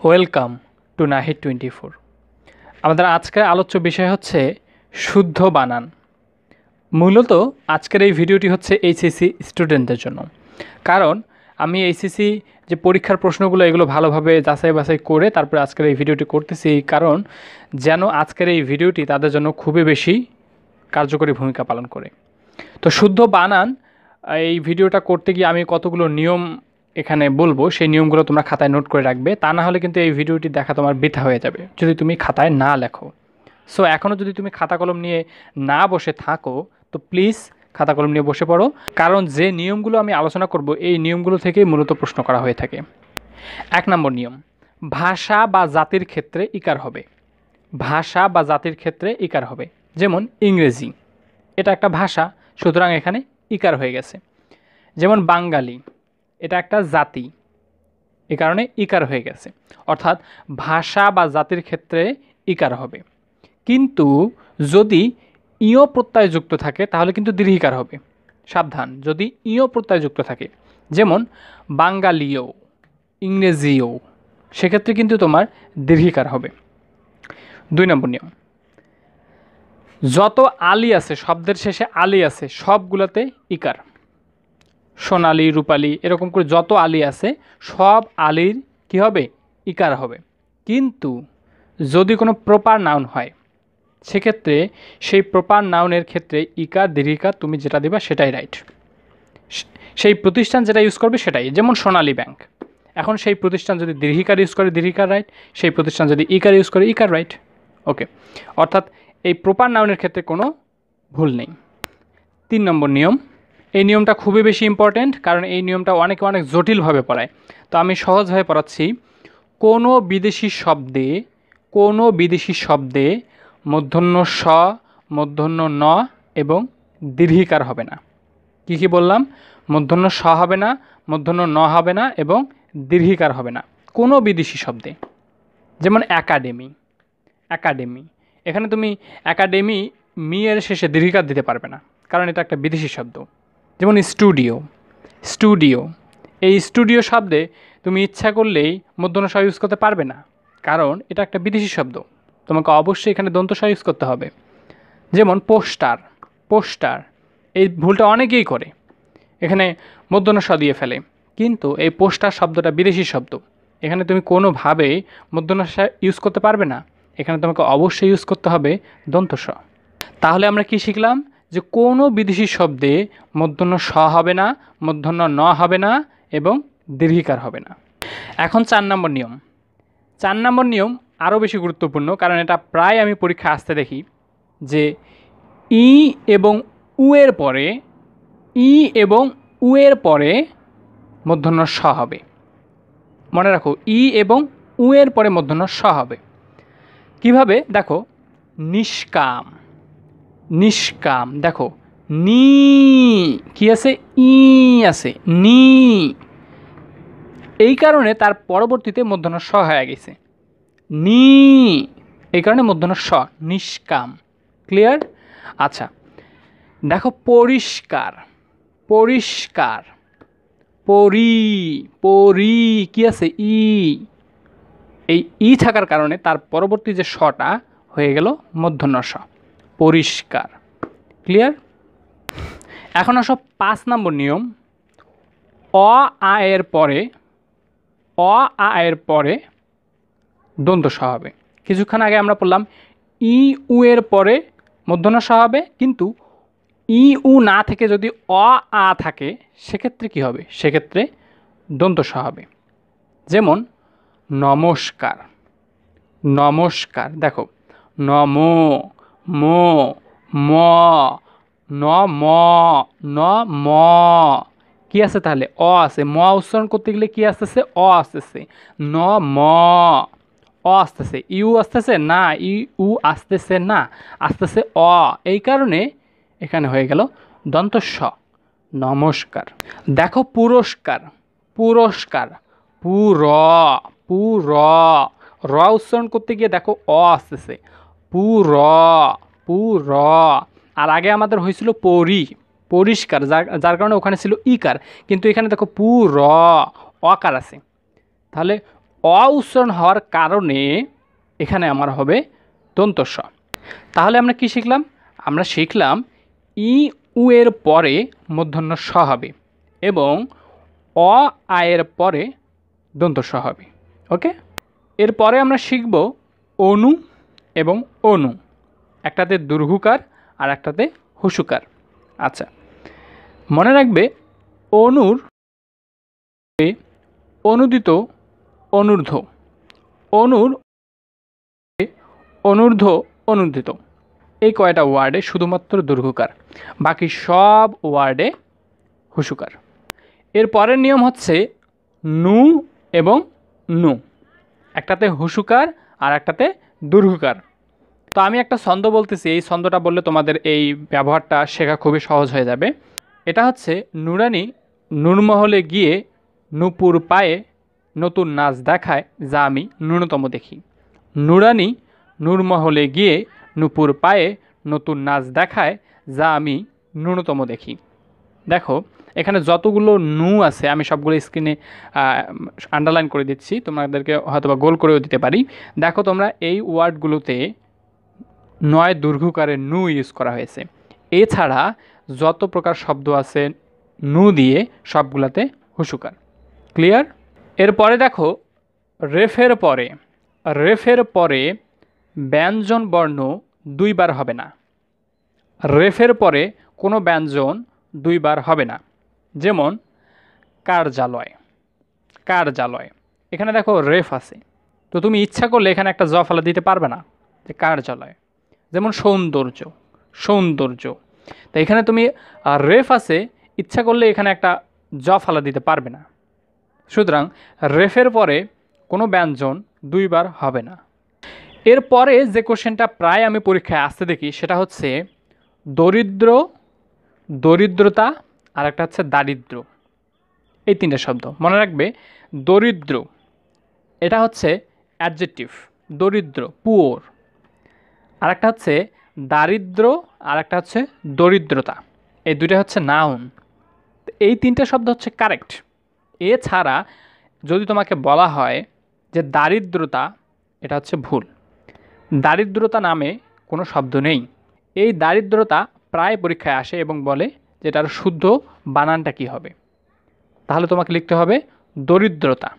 Welcome to Nahid 24। আমাদের আজকের আলোচ্য বিষয় হচ্ছে শুদ্ধ বানান। মূলত আজকের এই ভিডিওটি হচ্ছে এইচএসসি স্টুডেন্টদের জন্য, কারণ আমি এইচএসসি যে পরীক্ষার প্রশ্নগুলো এগুলো ভালোভাবে যাচাই বাছাই করে তারপরে আজকের এই ভিডিওটি করতেছি, কারণ যেন আজকের এই ভিডিওটি তাদের জন্য খুবই বেশি কার্যকরী ভূমিকা পালন করে। তো শুদ্ধ বানান এই ভিডিওটা করতে গিয়ে আমি কতগুলো নিয়ম এখানে বলবো, সেই নিয়মগুলো তোমরা খাতায় নোট করে রাখবে, তা না হলে কিন্তু এই ভিডিওটি দেখা তোমার বৃথা হয়ে যাবে যদি তুমি খাতায় না লেখো। সো এখনও যদি তুমি খাতা কলম নিয়ে না বসে থাকো তো প্লিজ খাতা কলম নিয়ে বসে পড়ো, কারণ যে নিয়মগুলো আমি আলোচনা করব এই নিয়মগুলো থেকেই মূলত প্রশ্ন করা হয়ে থাকে। 1 নম্বর নিয়ম, ভাষা বা জাতির ক্ষেত্রে ইকার হবে। ভাষা বা জাতির ক্ষেত্রে ইকার হবে, যেমন ইংরেজি, এটা একটা ভাষা, সুতরাং এখানে ইকার হয়ে গেছে। যেমন বাঙালি, এটা একটা জাতি, এ কারণে ইকার হয়ে গেছে। অর্থাৎ ভাষা বা জাতির ক্ষেত্রে ইকার হবে, কিন্তু যদি ইয় প্রত্যয় যুক্ত থাকে তাহলে কিন্তু দীর্ঘিকার হবে। সাবধান, যদি ইয় প্রত্যয় যুক্ত থাকে, যেমন বাঙালিও, ইংরেজিও, সেক্ষেত্রে কিন্তু তোমার দীর্ঘিকার হবে। 2 নম্বর নিয়ম, যত আলি আছে, শব্দের শেষে আলি আছে, সবগুলোতে ইকার। সোনালি, রূপালি, এরকম করে যত আলি আছে সব আলির কি হবে? ইকার হবে। কিন্তু যদি কোনো প্রপার নাউন হয় সেক্ষেত্রে সেই প্রপার নাউনের ক্ষেত্রে ইকার দীর্ঘিকার তুমি যেটা দিবা সেটাই রাইট। সেই প্রতিষ্ঠান যেটা ইউজ করবে সেটাই, যেমন সোনালী ব্যাংক, এখন সেই প্রতিষ্ঠান যদি দীর্ঘিকার ইউজ করে দীর্ঘিকার রাইট, সেই প্রতিষ্ঠান যদি ইকার ইউজ করে ইকার রাইট। ওকে, অর্থাৎ এই প্রপার নাউনের ক্ষেত্রে কোনো ভুল নেই। 3 নম্বর নিয়ম, এই নিয়মটা খুবই বেশি ইম্পর্ট্যান্ট, কারণ এই নিয়মটা অনেকে অনেক জটিলভাবে পড়ায়, তো আমি সহজভাবে পড়াচ্ছি। কোনো বিদেশি শব্দে মূর্ধন্য স, মূর্ধন্য ন এবং দীর্ঘিকার হবে না। কি বললাম? মূর্ধন্য স হবে না, মূর্ধন্য ন হবে না এবং দীর্ঘিকার হবে না কোনো বিদেশি শব্দে। যেমন একাডেমি, এখানে তুমি একাডেমি এর শেষে দীর্ঘিকার দিতে পারবে না, কারণ এটা একটা বিদেশি শব্দ। যেমন স্টুডিও, এই স্টুডিও শব্দে তুমি ইচ্ছা করলেই মূর্ধন্য স ইউজ করতে পারবে না, কারণ এটা একটা বিদেশি শব্দ, তোমাকে অবশ্যই এখানে দন্ত স ইউজ করতে হবে। যেমন পোস্টার, এই ভুলটা অনেকেই করে, এখানে মূর্ধন্য স দিয়ে ফেলে, কিন্তু এই পোস্টার শব্দটা বিদেশি শব্দ, এখানে তুমি কোনোভাবেই মূর্ধন্য স ইউজ করতে পারবে না, এখানে তোমাকে অবশ্যই ইউজ করতে হবে দন্ত স। তাহলে আমরা কি শিখলাম? যে কোনো বিদেশি শব্দে মূর্ধন্য স হবে না, মূর্ধন্য ন হবে না এবং দীর্ঘিকার হবে না। এখন 4 নম্বর নিয়ম আরও বেশি গুরুত্বপূর্ণ, কারণ এটা প্রায় আমি পরীক্ষায় আসতে দেখি যে ই এবং উ এর পরে মূর্ধন্য স হবে। মনে রাখো, ই এবং উ এর পরে মূর্ধন্য স হবে। কিভাবে? দেখো, নিষ্কাম, দেখো নি কি আছে? ই আছে, নি, এই কারণে তার পরবর্তীতে মূর্ধন্য স হয়ে গেছে, নি, এই কারণে মূর্ধন্য স, নিষ্কাম। ক্লিয়ার? আচ্ছা, দেখো পরিষ্কার, পরি কি আছে? ই, এই ই থাকার কারণে তার পরবর্তী যে সটা হয়ে গেল মূর্ধন্য স, পরিষ্কার। ক্লিয়ার? এখন আসো 5 নম্বর নিয়ম, আ এর পরে দন্ত স হবে। কিছুক্ষণ আগে আমরা পড়লাম ই উ এর পরে মূর্ধন্য স হবে, কিন্তু ই উ না থেকে যদি আ থাকে সেক্ষেত্রে কি হবে? সেক্ষেত্রে দন্ত স হবে। যেমন নমস্কার, দেখো নম, ম, ম, কি আছে? তাহলে অ আছে, ম উচ্চারণ করতে গেলে কি আসতেছে? অ আসতেছে, ন ম, অ আসতেছে, ইউ আসতেছে না, উ আসতেছে না, আসতেছে অ, এই কারণে এখানে হয়ে গেল দন্ত স, নমস্কার। দেখো পুরস্কার, র উচ্চারণ করতে গিয়ে দেখো অ আসতেছে, পুর, আর আগে আমাদের হয়েছিল পরিষ্কার, যার কারণে ওখানে ছিল ইকার, কিন্তু এখানে দেখো অকার আছে, তাহলে অ উচ্চারণ হওয়ার কারণে এখানে আমার হবে দন্ত স। তাহলে আমরা কি শিখলাম? আমরা শিখলাম ই উ এর পরে মূর্ধন্য স হবে এবং অ আয়ের পরে দন্ত স হবে। ওকে, এরপরে আমরা শিখব অনু এবং অনু, একটাতে দীর্ঘকার আর একটাতে হুসুকার। আচ্ছা, মনে রাখবে অনুর অনুদিত অনূর্ধ্ব, অনুর অনূর্ধ্ব অনুদিত, এই কয়টা ওয়ার্ডে শুধুমাত্র দীর্ঘকার, বাকি সব ওয়ার্ডে হুসুকার। এর পরের নিয়ম হচ্ছে নু এবং নু, একটাতে হুসুকার আর একটাতে দীর্ঘকার। তো আমি একটা ছন্দ বলতেছি, এই ছন্দটা বললে তোমাদের এই ব্যবহারটা শেখা খুবই সহজ হয়ে যাবে। এটা হচ্ছে নুরানি নূরমহলে গিয়ে নূপুর পায়ে নতুন নাচ দেখায় যা আমি ন্যূনতম দেখি। নুরানি নূরমহলে গিয়ে নূপুর পায়ে নতুন নাচ দেখায় যা আমি ন্যূনতম দেখি। দেখো এখানে যতগুলো নু আছে আমি সবগুলো স্ক্রিনে আন্ডারলাইন করে দিচ্ছি, তোমাদেরকে হয়তোবা গোল করেও দিতে পারি। দেখো তোমরা এই ওয়ার্ডগুলোতে নয় দীর্ঘকারে নু ইউজ করা হয়েছে। এছাড়া যত প্রকার শব্দ আছে নু দিয়ে সবগুলাতে হুসুকার। ক্লিয়ার? এরপরে দেখো রেফের পরে ব্যঞ্জন বর্ণ দুইবার হবে না। রেফের পরে কোনো ব্যঞ্জন দুইবার হবে না। যেমন কার্যালয়, এখানে দেখো রেফ আছে, তো তুমি ইচ্ছা করলে এখানে একটা জ ফলা দিতে পারবে না, যে কার্যালয়। যেমন সৌন্দর্য, তো এখানে তুমি রেফ আছে, ইচ্ছা করলে এখানে একটা জ ফলা দিতে পারবে না। সুতরাং রেফের পরে কোনো ব্যঞ্জন দুইবার হবে না। এরপরে যে কোশ্চেনটা প্রায় আমি পরীক্ষায় আসতে দেখি সেটা হচ্ছে দরিদ্রতা আর একটা হচ্ছে দারিদ্র, এই তিনটা শব্দ মনে রাখবে। দরিদ্র এটা হচ্ছে অ্যাডজেক্টিভ, দরিদ্র পুওর। আর একটা হচ্ছে দারিদ্র আর একটা হচ্ছে দরিদ্রতা, এই দুইটা হচ্ছে নাউন। এই তিনটা শব্দ হচ্ছে কারেক্ট। এছাড়া যদি তোমাকে বলা হয় যে দারিদ্রতা, এটা হচ্ছে ভুল। দারিদ্রতা নামে কোনো শব্দ নেই। এই দারিদ্রতা প্রায় পরীক্ষায় আসে এবং বলে যে এটার শুদ্ধ বানানটা কী হবে। তাহলে তোমাকে লিখতে হবে দরিদ্রতা।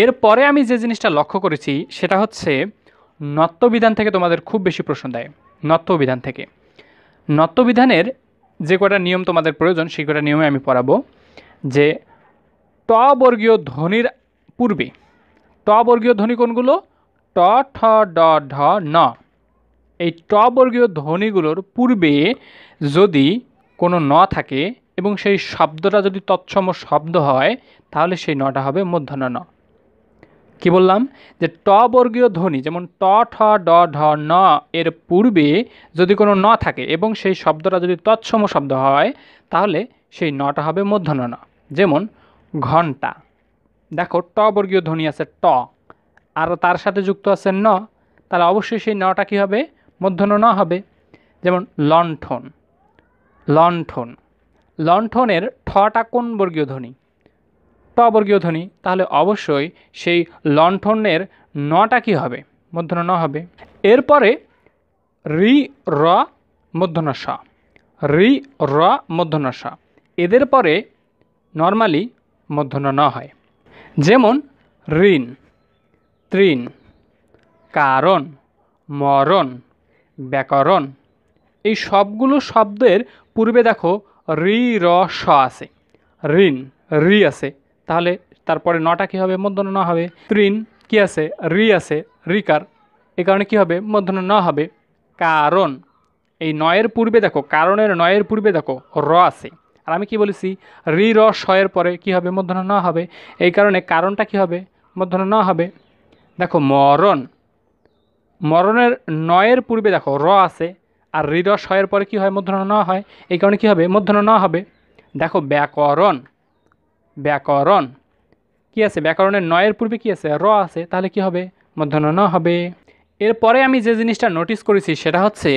এরপরে আমি যে জিনিসটা লক্ষ্য করেছি সেটা হচ্ছে নত্যবিধান থেকে তোমাদের খুব বেশি প্রশ্ন দেয়। নত্যবিধানের যে কটা নিয়ম তোমাদের প্রয়োজন সেই কটা নিয়মে আমি পড়াবো। যে ট বর্গীয় ধ্বনির পূর্বে, ট বর্গীয় ধ্বনি কোনগুলো? ট, ঠ, ড, ঢ, ন। এই ট বর্গীয় ধ্বনিগুলোর পূর্বে যদি কোনো ন থাকে এবং সেই শব্দটা যদি তৎসম শব্দ হয় তাহলে সেই নটা হবে মূর্ধন্য ন। কি বললাম? যে ট বর্গীয় ধ্বনি যেমন ট, ঠ, ড, ঢ, ন এর পূর্বে যদি কোনো ন থাকে এবং সেই শব্দটা যদি তৎসম শব্দ হয় তাহলে সেই নটা হবে মূর্ধন্য ন। যেমন ঘণ্টা, দেখো ট বর্গীয় ধ্বনি আছে ট আর তার সাথে যুক্ত আছে ন, তাহলে অবশ্যই সেই নটা কী হবে? মূর্ধন্য ন হবে। যেমন লণ্ঠনের ঠটা কোন বর্গীয় ধ্বনি? ট বর্গীয় ধ্বনি, তাহলে অবশ্যই সেই লণ্ঠনের নটা কী হবে? মূর্ধন্য ন হবে। এরপরে রি র মূর্ধন্য স, এদের পরে নর্মালি মূর্ধন্য ন হয়। যেমন ঋণ, তৃণ, কারণ, মরণ, ব্যাকরণ, এই সবগুলো শব্দের পূর্বে দেখো রি র স আছে, ঋণ রি আছে, তাহলে তারপরে নটা কী হবে? মূর্ধন্য ন হবে। তৃণ কি আছে? রি আছে, রিকার, এই কারণে কী হবে? মূর্ধন্য ন হবে। কারণ, এই নয়ের পূর্বে দেখো, কারণের নয়ের পূর্বে দেখো র আছে, আর আমি কি বলেছি? রি র স এর পরে কী হবে? মূর্ধন্য ন হবে। এই কারণে কারণটা কী হবে? মূর্ধন্য ন হবে। দেখো মরণের নয়ের পূর্বে দেখো র আছে, আর রি র স এর পরে কী হয়? মূর্ধন্য ন হয়, এই কারণে কী হবে? মূর্ধন্য ন হবে। দেখো ব্যাকরণ কি আছে? ব্যাকরণের নয়ের পূর্বে কি আছে? র আছে, তাহলে কি হবে? মূর্ধন্য ন হবে। এরপরে আমি যে জিনিসটা নোটিস করেছি সেটা হচ্ছে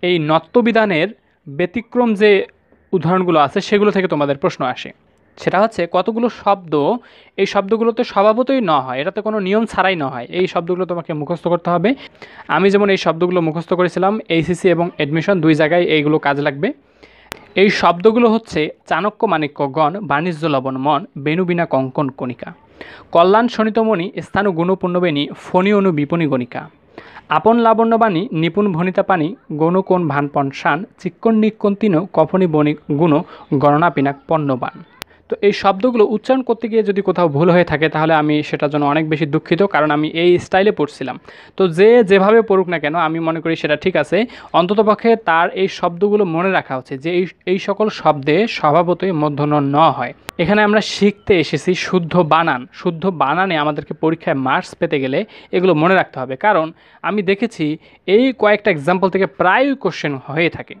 এই নত্যবিধানের ব্যতিক্রম যে উদাহরণগুলো আছে সেগুলো থেকে তোমাদের প্রশ্ন আসে। সেটা হচ্ছে কতগুলো শব্দ, এই শব্দগুলোতে স্বভাবতই ন হয়, এটাতে কোনো নিয়ম ছাড়াই ন হয়, এই শব্দগুলো তোমাকে মুখস্থ করতে হবে। আমি যেমন এই শব্দগুলো মুখস্থ করেছিলাম, এইচএসসি এবং অ্যাডমিশন দুই জায়গায় এইগুলো কাজে লাগবে। এই শব্দগুলো হচ্ছে চাণক্য মাণিক্য গণ, বাণিজ্য লবণ মন, বেণুবিনা কঙ্কন কণিকা, কল্যাণ শোণিতমণি, স্থানু গুণপূর্ণবেণী, ফণি অনু বিপণী গণিকা, আপন লাবণ্যবাণী, নিপুণ ভণিতা পানি, গৌণকোণ ভানপণ শান, চিক্কণ নিক্কণ তিন, কফনি বণিক গুণ, গণনা পিনাক পণ্যবান। তো এই শব্দগুলো উচ্চারণ করতে গিয়ে যদি কোথাও ভুল হয়ে থাকে তাহলে আমি সেটার জন্য অনেক বেশি দুঃখিত, কারণ আমি এই স্টাইলে পড়ছিলাম। তো যে যেভাবে পড়ুক না কেন আমি মনে করি সেটা ঠিক আছে। অন্ততপক্ষে তার এই শব্দগুলো মনে রাখা উচিত যে এই সকল শব্দে স্বভাবতই মূর্ধন্য ন হয়। এখানে আমরা শিখতে এসেছি শুদ্ধ বানান। শুদ্ধ বানানে আমাদেরকে পরীক্ষায় মার্কস পেতে গেলে এগুলো মনে রাখতে হবে, কারণ আমি দেখেছি এই কয়েকটা এক্সাম্পল থেকে প্রায় কোশ্চেন হয়ে থাকে।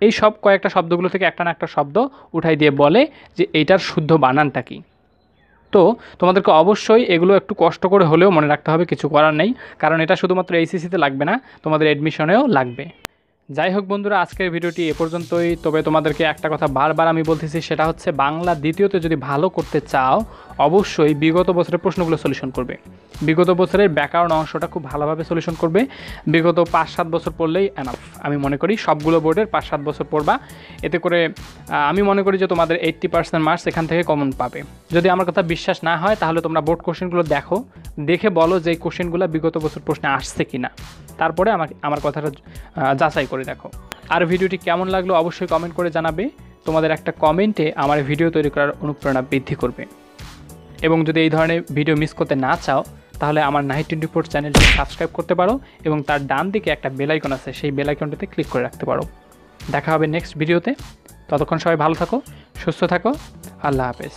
এই সব কয়েকটা শব্দগুলো থেকে একটা না একটা শব্দ উঠাই দিয়ে বলে যে এইটার শুদ্ধ বানানটা কী। তো তোমাদেরকে অবশ্যই এগুলো একটু কষ্ট করে হলেও মনে রাখতে হবে, কিছু করার নেই, কারণ এটা শুধুমাত্র এইচএসসিতে লাগবে না, তোমাদের অ্যাডমিশনেও লাগবে। যাই হোক বন্ধুরা, আজকের ভিডিওটি এ পর্যন্তই। তবে তোমাদেরকে একটা কথা বারবার আমি বলতেছি, সেটা হচ্ছে বাংলা দ্বিতীয়তে যদি ভালো করতে চাও অবশ্যই বিগত বছরের প্রশ্নগুলো সলিউশন করবে। বিগত বছরের ব্যাকরণ অংশটা খুব ভালোভাবে সলিউশন করবে। বিগত 5-7 বছর পড়লেই এনাফ। আমি মনে করি সবগুলো বোর্ডের 5-7 বছর পড়বা, এতে করে আমি মনে করি যে তোমাদের 80% মার্কস এখান থেকে কমন পাবে। যদি আমার কথা বিশ্বাস না হয় তাহলে তোমরা বোর্ড কোশ্চেনগুলো দেখো, দেখে বলো যে এই কোশ্চেনগুলো বিগত বছর প্রশ্নে আসছে কি না, তারপরে আমার কথাটা যাচাই করে দেখো। আর ভিডিওটি কেমন লাগলো অবশ্যই কমেন্ট করে জানাবে। তোমাদের একটা কমেন্টে আমার ভিডিও তৈরি করার অনুপ্রেরণা বৃদ্ধি করবে। এবং যদি এই ধরনের ভিডিও মিস করতে না চাও তাহলে আমার নাহিদ 24 চ্যানেলটি সাবস্ক্রাইব করতে পারো এবং তার ডান দিকে একটা বেল আইকন আছে, সেই বেল আইকনটিতে ক্লিক করে রাখতে পারো। দেখা হবে নেক্সট ভিডিওতে। ততক্ষণ সবাই ভালো থাকো, সুস্থ থাকো। আল্লাহ হাফেজ।